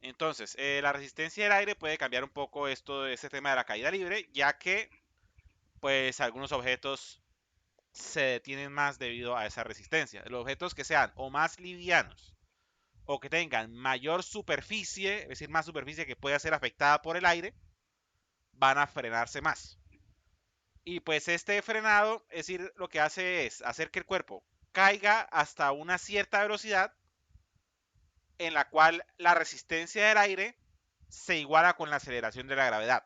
Entonces, la resistencia del aire puede cambiar un poco este tema de la caída libre, ya que pues algunos objetos se detienen más debido a esa resistencia. Los objetos que sean o más livianos o que tengan mayor superficie, es decir, más superficie que pueda ser afectada por el aire, van a frenarse más. Y pues este frenado, es decir, lo que hace es hacer que el cuerpo caiga hasta una cierta velocidad en la cual la resistencia del aire se iguala con la aceleración de la gravedad.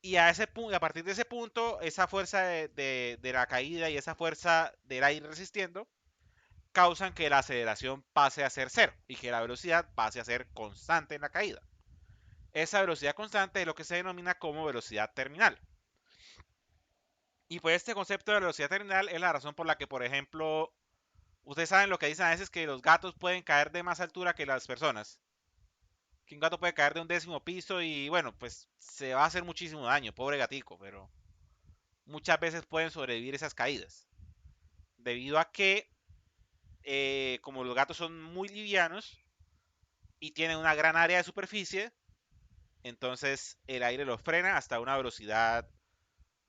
Y a partir de ese punto, esa fuerza de la caída y esa fuerza del aire resistiendo causan que la aceleración pase a ser cero y que la velocidad pase a ser constante en la caída. Esa velocidad constante es lo que se denomina como velocidad terminal. Y pues este concepto de velocidad terminal es la razón por la que, por ejemplo, ustedes saben lo que dicen a veces que los gatos pueden caer de más altura que las personas. Que un gato puede caer de un 10º piso y bueno, pues se va a hacer muchísimo daño, pobre gatico, pero muchas veces pueden sobrevivir esas caídas. Debido a que, como los gatos son muy livianos y tienen una gran área de superficie, entonces el aire los frena hasta una velocidad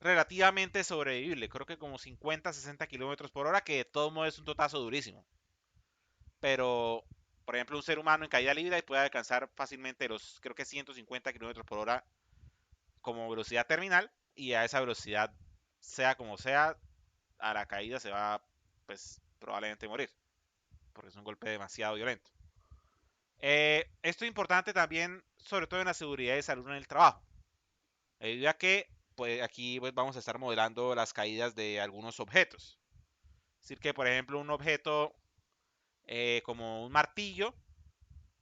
relativamente sobrevivible. Creo que como 50, 60 kilómetros por hora, que de todos modos es un totazo durísimo. Pero, por ejemplo, un ser humano en caída libre puede alcanzar fácilmente los, creo que 150 kilómetros por hora como velocidad terminal. Y a esa velocidad, sea como sea, a la caída se va, pues, probablemente morir. Porque es un golpe demasiado violento. Esto es importante también, sobre todo en la seguridad y salud en el trabajo. Debido a que, pues, aquí pues, vamos a estar modelando las caídas de algunos objetos. Es decir, que, por ejemplo, un objeto como un martillo,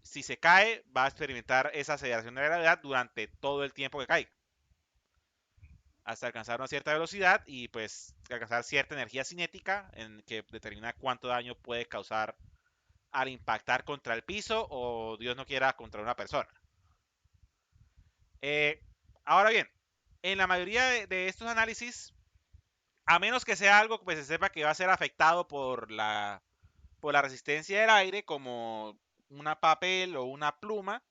si se cae, va a experimentar esa aceleración de la gravedad durante todo el tiempo que caiga. Hasta alcanzar una cierta velocidad y pues alcanzar cierta energía cinética en que determina cuánto daño puede causar al impactar contra el piso o, Dios no quiera, contra una persona. Eh, Ahora bien, en la mayoría de estos análisis, a menos que sea algo que pues, se sepa que va a ser afectado por la resistencia del aire, como una papel o una pluma,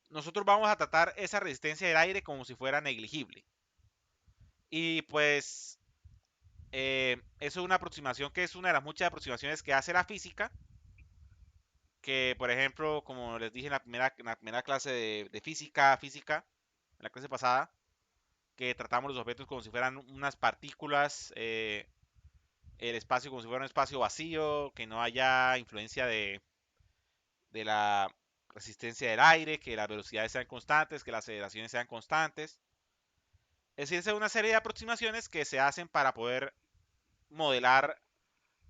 nosotros vamos a tratar esa resistencia del aire como si fuera negligible. Y pues eso es una aproximación que es una de las muchas aproximaciones que hace la física, que por ejemplo, como les dije en la primera clase de física, en la clase pasada, que tratamos los objetos como si fueran unas partículas, el espacio como si fuera un espacio vacío, que no haya influencia de la resistencia del aire, que las velocidades sean constantes, que las aceleraciones sean constantes. Es decir, es una serie de aproximaciones que se hacen para poder modelar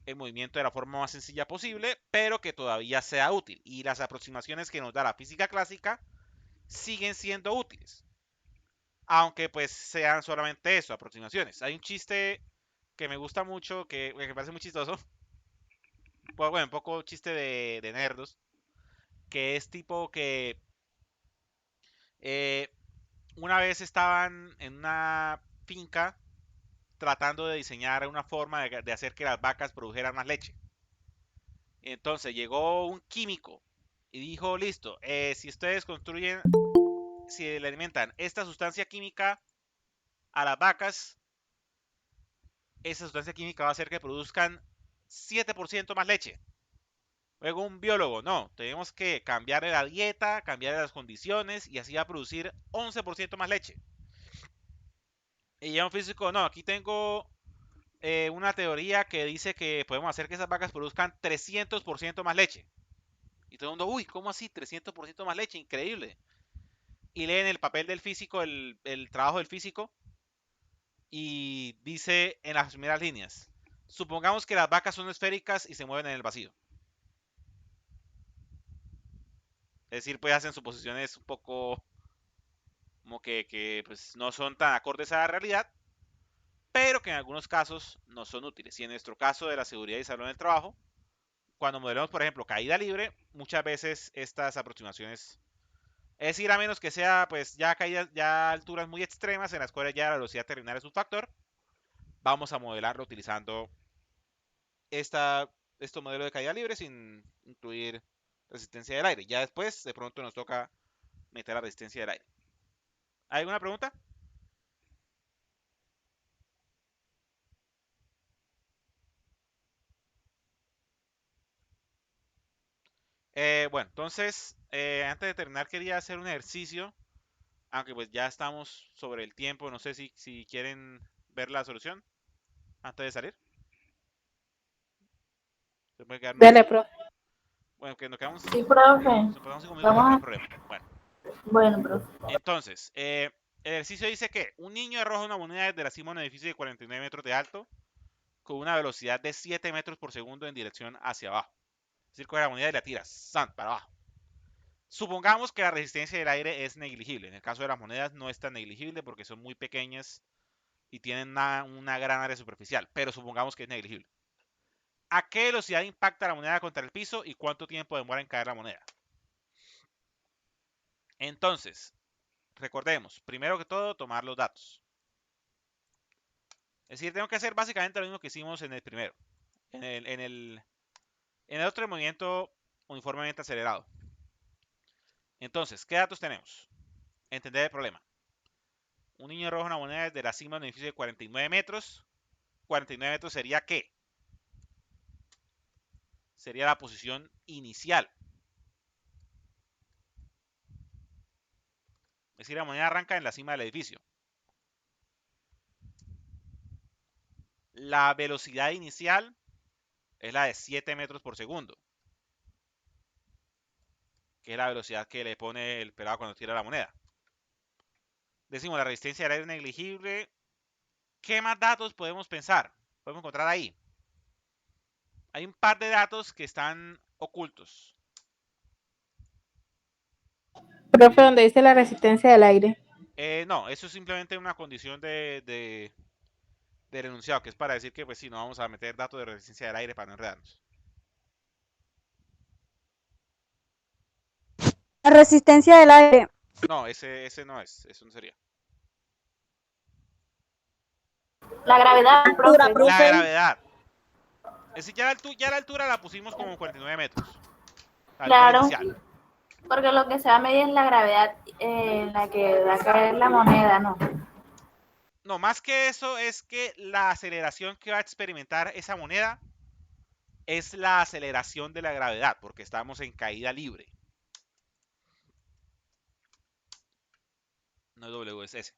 el movimiento de la forma más sencilla posible, pero que todavía sea útil. Y las aproximaciones que nos da la física clásica siguen siendo útiles, aunque pues sean solamente eso, aproximaciones. Hay un chiste que me gusta mucho, que me parece muy chistoso, pues, bueno, un poco chiste de nerdos, que es tipo que eh, una vez estaban en una finca tratando de diseñar una forma de hacer que las vacas produjeran más leche. Entonces llegó un químico y dijo, listo, si ustedes construyen, si le alimentan esta sustancia química a las vacas, esa sustancia química va a hacer que produzcan 7% más leche. Luego un biólogo, no, tenemos que cambiar la dieta, cambiar las condiciones y así va a producir 11% más leche. Y ya un físico, no, aquí tengo una teoría que dice que podemos hacer que esas vacas produzcan 300% más leche. Y todo el mundo, uy, ¿cómo así? 300% más leche, increíble. Y leen el papel del físico, el trabajo del físico, y dice en las primeras líneas, supongamos que las vacas son esféricas y se mueven en el vacío. Es decir, pues hacen suposiciones un poco como que pues, no son tan acordes a la realidad, pero que en algunos casos no son útiles. Y en nuestro caso de la seguridad y salud en el trabajo, cuando modelamos, por ejemplo, caída libre, muchas veces estas aproximaciones, es decir, a menos que sea pues ya caídas, ya alturas muy extremas en las cuales ya la velocidad terminal es un factor, vamos a modelarlo utilizando esta, este modelo de caída libre sin incluir resistencia del aire. Ya después, de pronto nos toca meter la resistencia del aire. ¿Hay alguna pregunta? Bueno, entonces, antes de terminar, quería hacer un ejercicio, aunque pues ya estamos sobre el tiempo. No sé si quieren ver la solución antes de salir. Se puede quedar Dale, unos, profe. bueno, que nos quedamos, Sí, profe. nos pasamos 5 minutos más, no hay Vamos a... problema. Bueno, Bueno, profe. entonces, el ejercicio dice que un niño arroja una moneda desde la cima de un edificio de 49 metros de alto con una velocidad de 7 metros por segundo en dirección hacia abajo. Es decir, coge la moneda y la tira, ¡zan!, para abajo. Supongamos que la resistencia del aire es negligible. En el caso de las monedas no es tan negligible porque son muy pequeñas y tienen una gran área superficial, pero supongamos que es negligible. ¿A qué velocidad impacta la moneda contra el piso y cuánto tiempo demora en caer la moneda? Entonces, recordemos, primero que todo, tomar los datos. Es decir, tengo que hacer básicamente lo mismo que hicimos en el primero. En el otro movimiento uniformemente acelerado. Entonces, ¿qué datos tenemos? Entender el problema. Un niño arroja una moneda desde la cima de un edificio de 49 metros. 49 metros sería ¿qué? Sería la posición inicial. Es decir, la moneda arranca en la cima del edificio. La velocidad inicial es la de 7 metros por segundo, que es la velocidad que le pone el pelado cuando tira la moneda. Decimos, la resistencia del aire es negligible. ¿Qué más datos podemos pensar? Podemos encontrar ahí. Hay un par de datos que están ocultos. Profe, donde dice la resistencia del aire. No, eso es simplemente una condición del enunciado, que es para decir que pues sí, no vamos a meter datos de resistencia del aire para no enredarnos. La resistencia del aire. No, ese no es, eso no sería. La gravedad, Altura, profe. La profe. gravedad. Es decir, ya la altura la pusimos como 49 metros. La altura Claro, inicial. porque lo que se va a medir es la gravedad en la que va a caer la moneda, ¿no? No, más que eso es que la aceleración que va a experimentar esa moneda es la aceleración de la gravedad, porque estamos en caída libre. No es W, es S.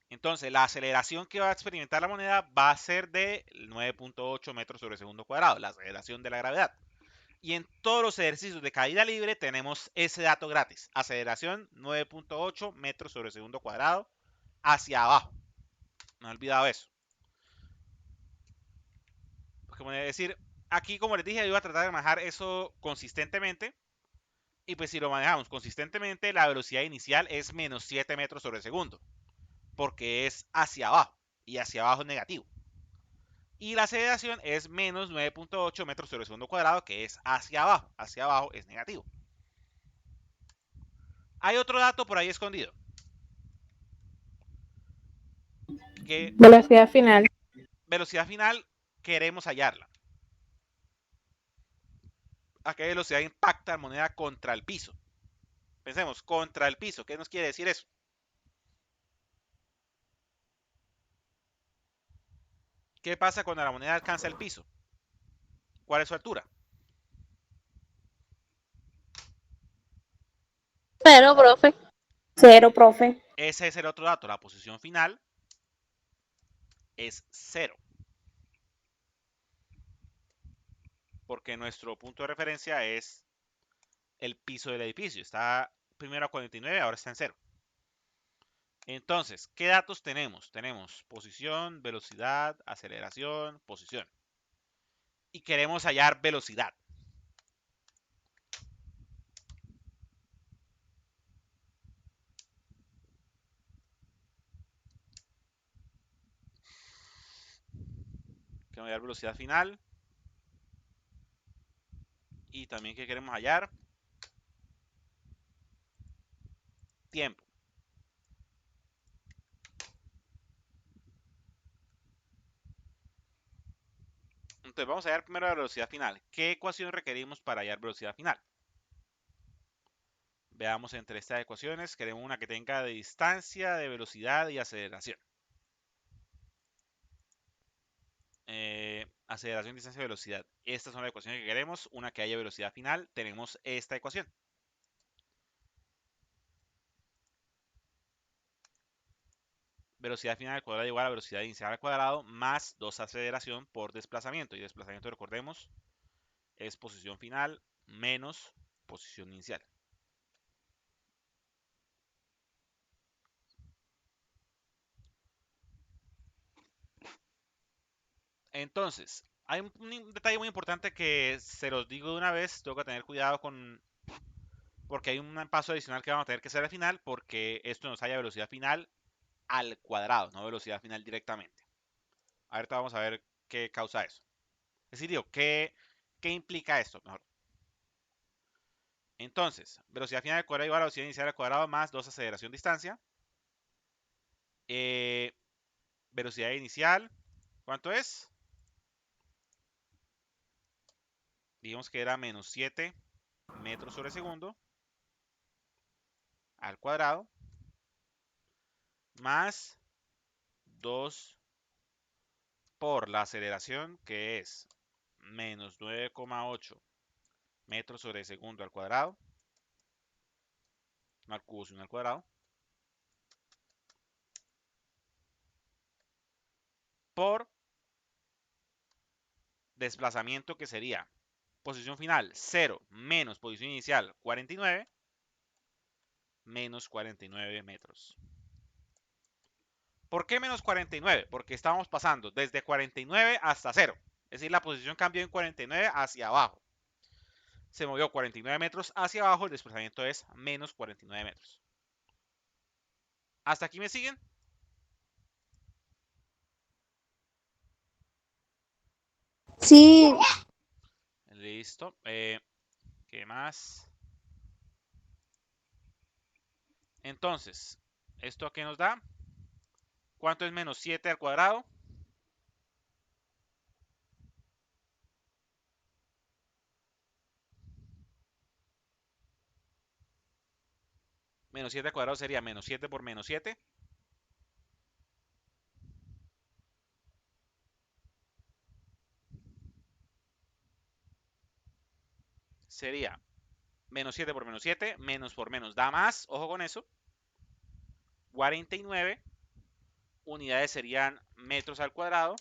Entonces, la aceleración que va a experimentar la moneda va a ser de 9.8 metros sobre segundo cuadrado, la aceleración de la gravedad. Y en todos los ejercicios de caída libre tenemos ese dato gratis. Aceleración 9.8 metros sobre segundo cuadrado hacia abajo. No he olvidado eso. Como decir, aquí como les dije, yo iba a tratar de manejar eso consistentemente. Y pues si lo manejamos consistentemente, la velocidad inicial es menos 7 metros sobre segundo. Porque es hacia abajo. Y hacia abajo es negativo. Y la aceleración es menos 9.8 metros sobre segundo cuadrado, que es hacia abajo. Hacia abajo es negativo. Hay otro dato por ahí escondido. Que Velocidad final. velocidad final queremos hallarla. ¿A qué velocidad impacta la moneda contra el piso? Pensemos, contra el piso. ¿Qué nos quiere decir eso? ¿Qué pasa cuando la moneda alcanza el piso? ¿Cuál es su altura? Cero, profe. Cero, profe. Ese es el otro dato. La posición final es 0. Porque nuestro punto de referencia es el piso del edificio. Está primero a 49, ahora está en 0. Entonces, ¿qué datos tenemos? Tenemos posición, velocidad, aceleración, posición. Y queremos hallar velocidad. Queremos hallar velocidad final. Y también que queremos hallar tiempo. Entonces vamos a hallar primero la velocidad final. ¿Qué ecuación requerimos para hallar velocidad final? Veamos entre estas ecuaciones. Queremos una que tenga de distancia, de velocidad y aceleración. Aceleración, distancia y velocidad. Estas son las ecuaciones que queremos. Una que haya velocidad final. Tenemos esta ecuación. Velocidad final al cuadrado igual a velocidad inicial al cuadrado más 2 aceleración por desplazamiento. Y desplazamiento, recordemos, es posición final menos posición inicial. Entonces, hay un detalle muy importante que se los digo de una vez. Tengo que tener cuidado con... porque hay un paso adicional que vamos a tener que hacer al final, porque esto nos haya velocidad final al cuadrado, no velocidad final directamente. Ahorita vamos a ver qué causa eso. Es decir, digo, ¿qué implica esto? Mejor. Entonces, velocidad final al cuadrado igual a velocidad inicial al cuadrado más 2 aceleración distancia. Velocidad inicial, ¿cuánto es? Digamos que era menos 7 metros sobre segundo al cuadrado más 2 por la aceleración, que es menos 9,8 metros sobre segundo al cuadrado, no al cubo sino al cuadrado, por desplazamiento, que sería posición final 0 menos posición inicial 49 menos 49 metros. ¿Por qué menos 49? Porque estamos pasando desde 49 hasta 0. Es decir, la posición cambió en 49 hacia abajo. Se movió 49 metros hacia abajo, el desplazamiento es menos 49 metros. ¿Hasta aquí me siguen? Sí, Listo. ¿Qué más? Entonces, ¿esto qué nos da? ¿Cuánto es menos 7 al cuadrado? Menos 7 al cuadrado sería menos 7 por menos 7. Sería menos 7 por menos 7. Menos por menos da más. Ojo con eso. 49 unidades serían metros al cuadrado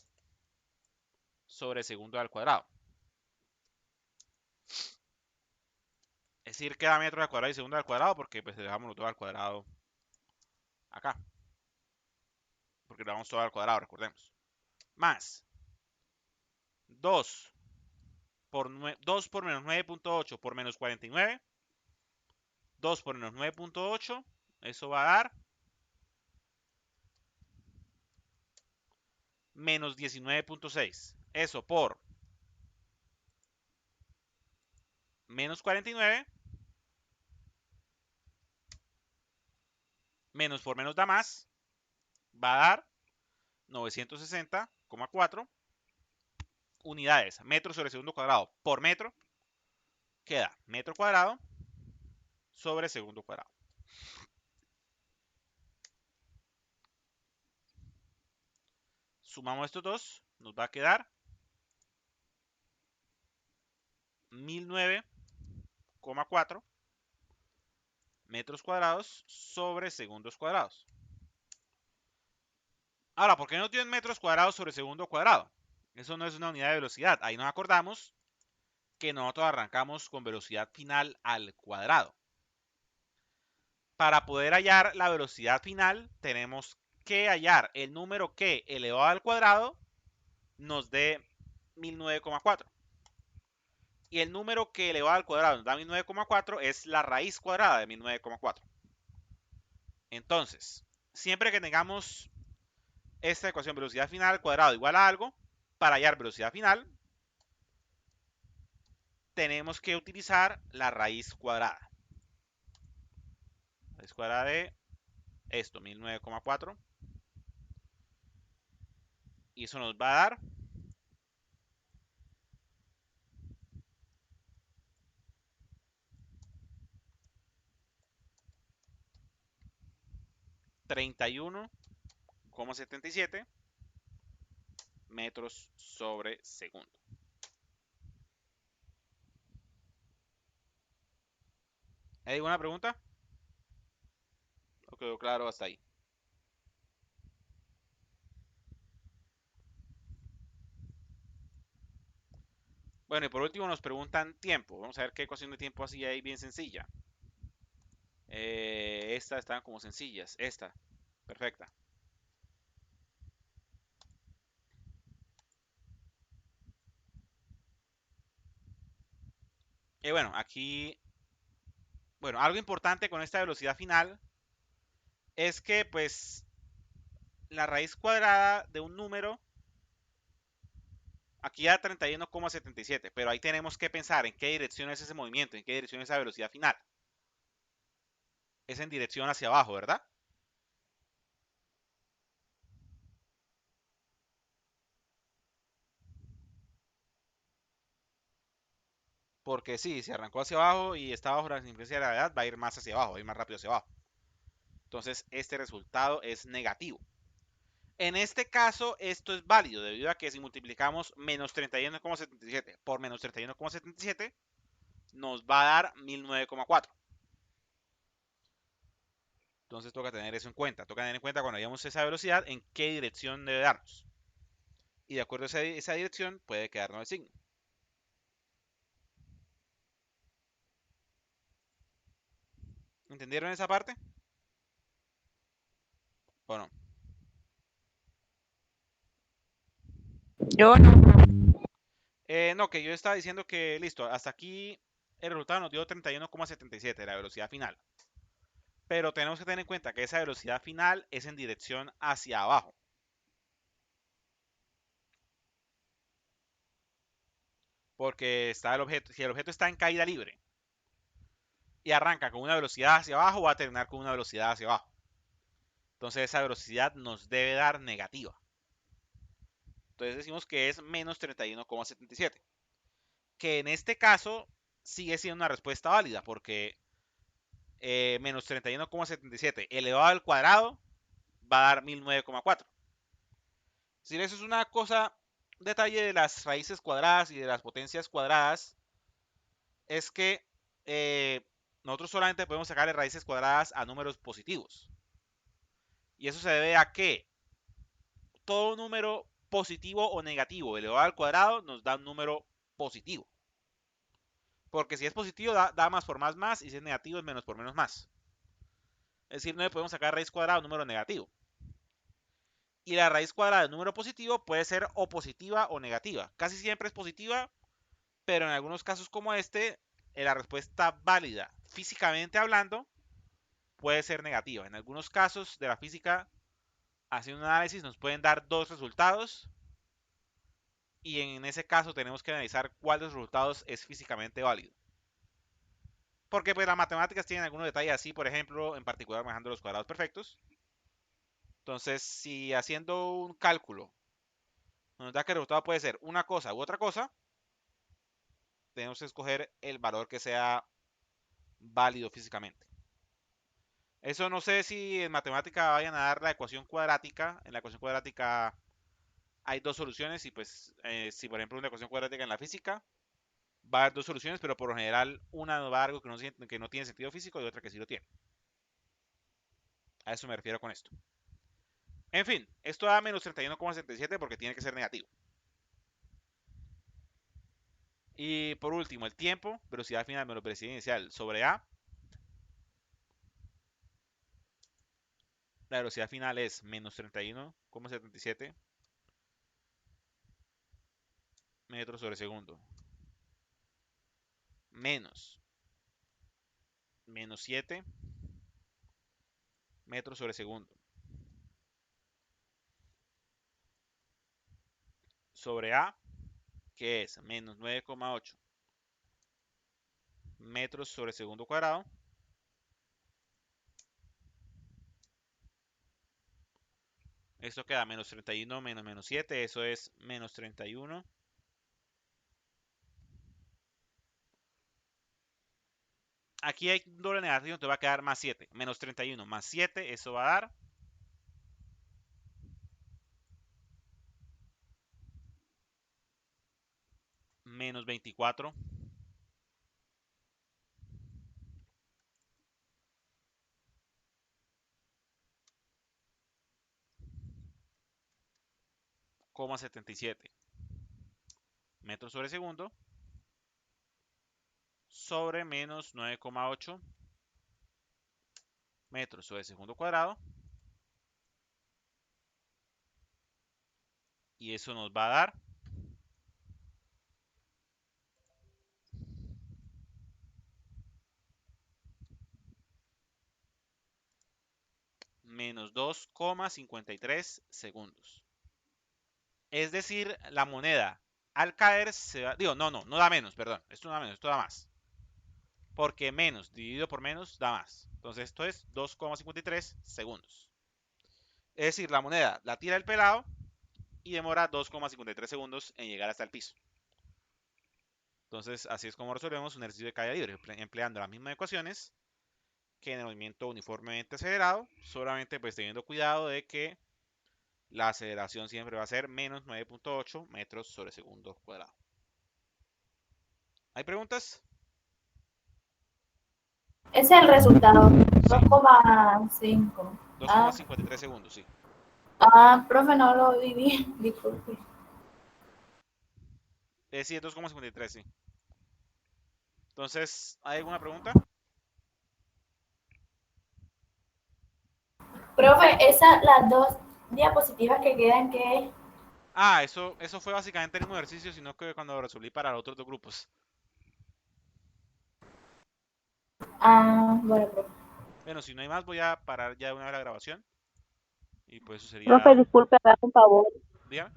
sobre segundo al cuadrado. Es decir, queda metros al cuadrado y segundo al cuadrado porque pues le dejamos todo al cuadrado acá. Porque le damos todo al cuadrado, recordemos. Más 2 por, 2 por menos 9.8 por menos 49. 2 por menos 9.8. Eso va a dar menos 19.6. Eso por menos 49. Menos por menos da más. Va a dar 960,4 unidades. Metros sobre segundo cuadrado por metro. Queda metro cuadrado sobre segundo cuadrado. Sumamos estos dos. Nos va a quedar 1009,4 metros cuadrados sobre segundos cuadrados. Ahora, ¿por qué no tienen metros cuadrados sobre segundo cuadrado? Eso no es una unidad de velocidad. Ahí nos acordamos que nosotros arrancamos con velocidad final al cuadrado. Para poder hallar la velocidad final, tenemos que hallar el número que elevado al cuadrado nos dé 1009,4. Y el número que elevado al cuadrado nos da 1009,4 es la raíz cuadrada de 1009,4. Entonces, siempre que tengamos esta ecuación velocidad final al cuadrado igual a algo, para hallar velocidad final, tenemos que utilizar la raíz cuadrada. Raíz cuadrada de esto, 1009,4. Y eso nos va a dar 31,77 metros sobre segundo. ¿Hay alguna pregunta? ¿O quedó claro hasta ahí? Bueno, y por último nos preguntan tiempo. Vamos a ver qué ecuación de tiempo así hay bien sencilla. Estas están como sencillas. Esta, perfecta. Y bueno, aquí, bueno, algo importante con esta velocidad final es que pues la raíz cuadrada de un número, aquí da 31,77, pero ahí tenemos que pensar en qué dirección es ese movimiento, en qué dirección es esa velocidad final. Es en dirección hacia abajo, ¿verdad? Porque sí, si arrancó hacia abajo y está bajo la influencia de la gravedad, va a ir más hacia abajo, va a ir más rápido hacia abajo. Entonces, este resultado es negativo. En este caso, esto es válido, debido a que si multiplicamos menos 31,77 por menos 31,77, nos va a dar 1009,4. Entonces, toca tener eso en cuenta. Toca tener en cuenta cuando hayamos esa velocidad, en qué dirección debe darnos. Y de acuerdo a esa dirección, puede quedarnos el signo. ¿Entendieron esa parte? ¿O no? Yo no. No, que yo estaba diciendo que listo, hasta aquí el resultado nos dio 31,77, la velocidad final. Pero tenemos que tener en cuenta que esa velocidad final es en dirección hacia abajo. Porque está el objeto, si el objeto está en caída libre y arranca con una velocidad hacia abajo, va a terminar con una velocidad hacia abajo. Entonces esa velocidad nos debe dar negativa. Entonces decimos que es menos 31,77. Que en este caso sigue siendo una respuesta válida porque menos 31,77 elevado al cuadrado va a dar 1009,4. Si eso es una cosa, un detalle de las raíces cuadradas y de las potencias cuadradas, es que nosotros solamente podemos sacarle raíces cuadradas a números positivos. Y eso se debe a que todo número positivo o negativo elevado al cuadrado nos da un número positivo. Porque si es positivo da más por más, y si es negativo es menos por menos más. Es decir, no le podemos sacar raíz cuadrada a un número negativo. Y la raíz cuadrada de un número positivo puede ser o positiva o negativa. Casi siempre es positiva, pero en algunos casos como este, la respuesta válida, físicamente hablando, puede ser negativa. En algunos casos de la física, haciendo un análisis, nos pueden dar dos resultados. Y en ese caso tenemos que analizar cuál de los resultados es físicamente válido. Porque pues las matemáticas tienen algunos detalles así, por ejemplo, en particular manejando los cuadrados perfectos. Entonces, si haciendo un cálculo nos da que el resultado puede ser una cosa u otra cosa, tenemos que escoger el valor que sea válido físicamente. Eso no sé si en matemática vayan a dar la ecuación cuadrática. En la ecuación cuadrática hay dos soluciones y pues si por ejemplo una ecuación cuadrática en la física va a haber dos soluciones, pero por lo general una nos va a dar algo que no tiene sentido físico y otra que sí lo tiene. A eso me refiero con esto. En fin, esto da menos 31,77 porque tiene que ser negativo. Y por último, el tiempo, velocidad final menos velocidad inicial sobre A. La velocidad final es menos 31,77 metros sobre segundo. Menos 7 metros sobre segundo. Sobre A, que es menos 9,8 metros sobre segundo cuadrado. Esto queda menos 31 menos menos 7, eso es menos 31. Aquí hay un doble negativo, entonces va a quedar más 7. Menos 31 más 7, eso va a dar menos 24. Coma 77 metros sobre segundo sobre menos 9,8 metros sobre segundo cuadrado. Y eso nos va a dar menos 2,53 segundos. Es decir, la moneda al caer se va, digo, no da menos, perdón, esto no da menos, esto da más. Porque menos dividido por menos da más. Entonces esto es 2,53 segundos. Es decir, la moneda la tira el pelado y demora 2,53 segundos en llegar hasta el piso. Entonces así es como resolvemos un ejercicio de caída libre, empleando las mismas ecuaciones que en el movimiento uniformemente acelerado, solamente pues teniendo cuidado de que la aceleración siempre va a ser menos 9,8 metros sobre segundo cuadrado. ¿Hay preguntas? Ese es el resultado. Sí. 2,5. 2,53 segundos, sí. Profe, no lo viví. Disculpe. Sí, es 2,53, sí. Entonces, ¿hay alguna pregunta? Profe, las dos diapositivas que quedan, ¿qué es? Eso fue básicamente el mismo ejercicio, sino que cuando resolví para los otros dos grupos. Bueno, profe. Bueno, si no hay más, voy a parar ya de una vez la grabación. Y pues eso sería... Profe, disculpe, haga un favor. Dígame.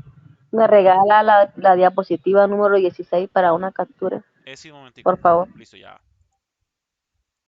Me regala la diapositiva número 16 para una captura. Sí, un momentico. Por favor. Listo, ya.